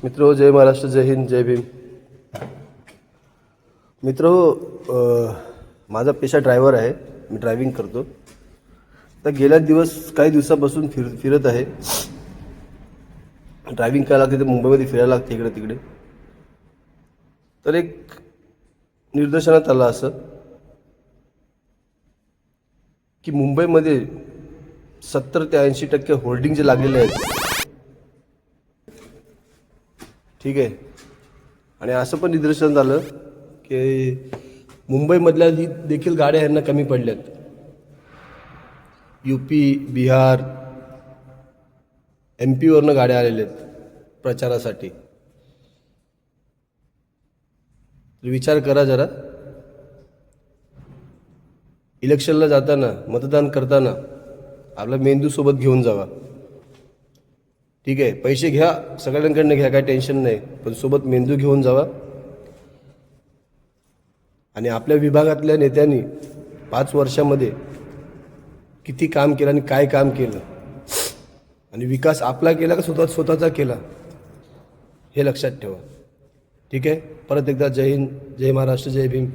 मित्रो, जय महाराष्ट्र, जय हिंद, जय भीम. मित्रो, माझा पेशा ड्रायव्हर आहे. मी ड्रायव्हिंग करतो. तर गेल्या काही दिवसापासून फिरत आहे. ड्रायव्हिंग करायला लागते, मुंबईमध्ये फिरायला लागते इकडे तिकडे. तर एक निदर्शनात आलं असं की मुंबईमध्ये 70 ते 80% होल्डिंग जे लागलेले आहेत, ठीक आहे. आणि असं पण निदर्शन झालं की मुंबईमधल्या देखील गाड्या ह्यांना कमी पडल्यात. UP, बिहार, MP वरनं गाड्या आलेल्या आहेत प्रचारासाठी. विचार करा जरा. इलेक्शनला जाताना, मतदान करताना आपला मेंदू सोबत घेऊन जावा. ठीक आहे, पैसे घ्या, सगळ्यांकडनं घ्या, काय टेन्शन नाही, पण सोबत मेंदू घेऊन जावा. आणि आपल्या विभागातल्या नेत्यांनी 5 वर्षामध्ये किती काम केलं आणि काय काम केलं आणि विकास आपला केला का स्वतःचा केला, हे लक्षात ठेवा. ठीक आहे. परत एकदा जय हिंद, जय महाराष्ट्र, जय भीम.